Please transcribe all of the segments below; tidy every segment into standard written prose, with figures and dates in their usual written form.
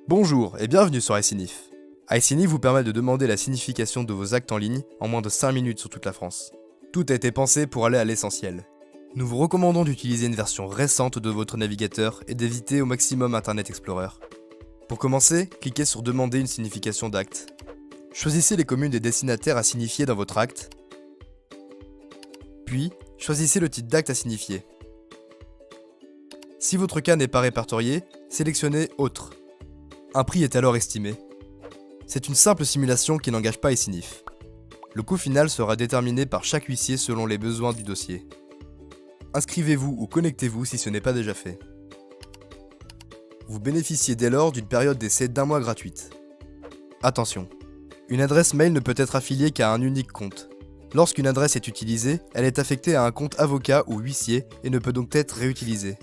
Bonjour et bienvenue sur iSignif. iSignif vous permet de demander la signification de vos actes en ligne en moins de 5 minutes sur toute la France. Tout a été pensé pour aller à l'essentiel. Nous vous recommandons d'utiliser une version récente de votre navigateur et d'éviter au maximum Internet Explorer. Pour commencer, cliquez sur Demander une signification d'acte. Choisissez les communes des destinataires à signifier dans votre acte. Puis, choisissez le titre d'acte à signifier. Si votre cas n'est pas répertorié, sélectionnez Autre. Un prix est alors estimé. C'est une simple simulation qui n'engage pas iSignif. Le coût final sera déterminé par chaque huissier selon les besoins du dossier. Inscrivez-vous ou connectez-vous si ce n'est pas déjà fait. Vous bénéficiez dès lors d'une période d'essai d'1 mois gratuite. Attention, une adresse mail ne peut être affiliée qu'à un unique compte. Lorsqu'une adresse est utilisée, elle est affectée à un compte avocat ou huissier et ne peut donc être réutilisée.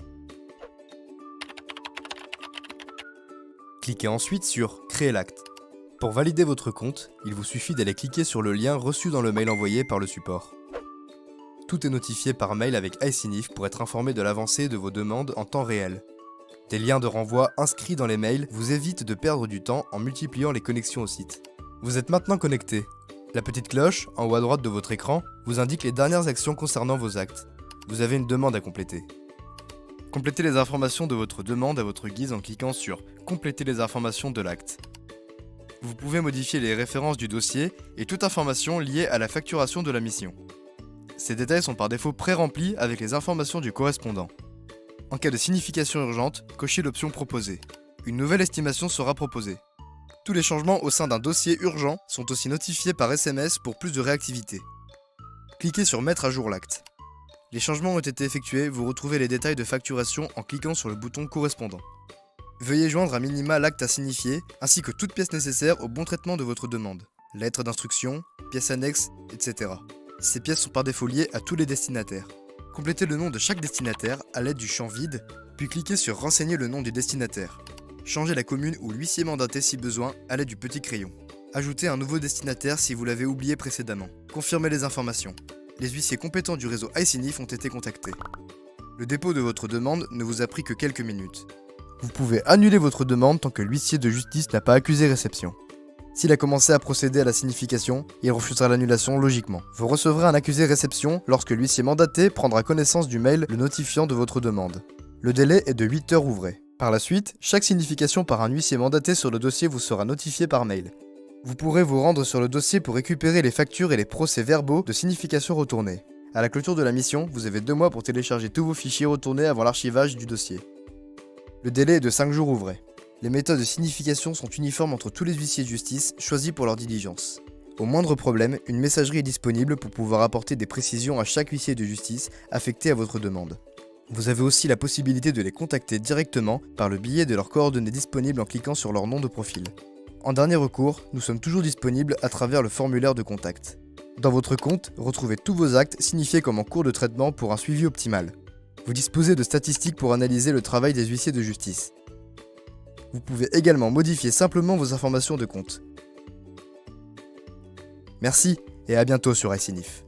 Cliquez ensuite sur « Créer l'acte ». Pour valider votre compte, il vous suffit d'aller cliquer sur le lien reçu dans le mail envoyé par le support. Tout est notifié par mail avec iSignif pour être informé de l'avancée de vos demandes en temps réel. Des liens de renvoi inscrits dans les mails vous évitent de perdre du temps en multipliant les connexions au site. Vous êtes maintenant connecté. La petite cloche, en haut à droite de votre écran, vous indique les dernières actions concernant vos actes. Vous avez une demande à compléter. Complétez les informations de votre demande à votre guise en cliquant sur « Compléter les informations de l'acte ». Vous pouvez modifier les références du dossier et toute information liée à la facturation de la mission. Ces détails sont par défaut pré-remplis avec les informations du correspondant. En cas de signification urgente, cochez l'option proposée. Une nouvelle estimation sera proposée. Tous les changements au sein d'un dossier urgent sont aussi notifiés par SMS pour plus de réactivité. Cliquez sur Mettre à jour l'acte. Les changements ont été effectués, vous retrouvez les détails de facturation en cliquant sur le bouton correspondant. Veuillez joindre à minima l'acte à signifier, ainsi que toute pièce nécessaire au bon traitement de votre demande. Lettre d'instruction, pièces annexes, etc. Ces pièces sont par défaut liées à tous les destinataires. Complétez le nom de chaque destinataire à l'aide du champ vide, puis cliquez sur Renseigner le nom du destinataire. Changez la commune ou l'huissier mandaté si besoin à l'aide du petit crayon. Ajoutez un nouveau destinataire si vous l'avez oublié précédemment. Confirmez les informations. Les huissiers compétents du réseau iSignif ont été contactés. Le dépôt de votre demande ne vous a pris que quelques minutes. Vous pouvez annuler votre demande tant que l'huissier de justice n'a pas accusé réception. S'il a commencé à procéder à la signification, il refusera l'annulation logiquement. Vous recevrez un accusé réception lorsque l'huissier mandaté prendra connaissance du mail le notifiant de votre demande. Le délai est de 8 heures ouvrées. Par la suite, chaque signification par un huissier mandaté sur le dossier vous sera notifiée par mail. Vous pourrez vous rendre sur le dossier pour récupérer les factures et les procès-verbaux de signification retournée. À la clôture de la mission, vous avez 2 mois pour télécharger tous vos fichiers retournés avant l'archivage du dossier. Le délai est de 5 jours ouvrés. Les méthodes de signification sont uniformes entre tous les huissiers de justice choisis pour leur diligence. Au moindre problème, une messagerie est disponible pour pouvoir apporter des précisions à chaque huissier de justice affecté à votre demande. Vous avez aussi la possibilité de les contacter directement par le biais de leurs coordonnées disponibles en cliquant sur leur nom de profil. En dernier recours, nous sommes toujours disponibles à travers le formulaire de contact. Dans votre compte, retrouvez tous vos actes signifiés comme en cours de traitement pour un suivi optimal. Vous disposez de statistiques pour analyser le travail des huissiers de justice. Vous pouvez également modifier simplement vos informations de compte. Merci et à bientôt sur iSignif.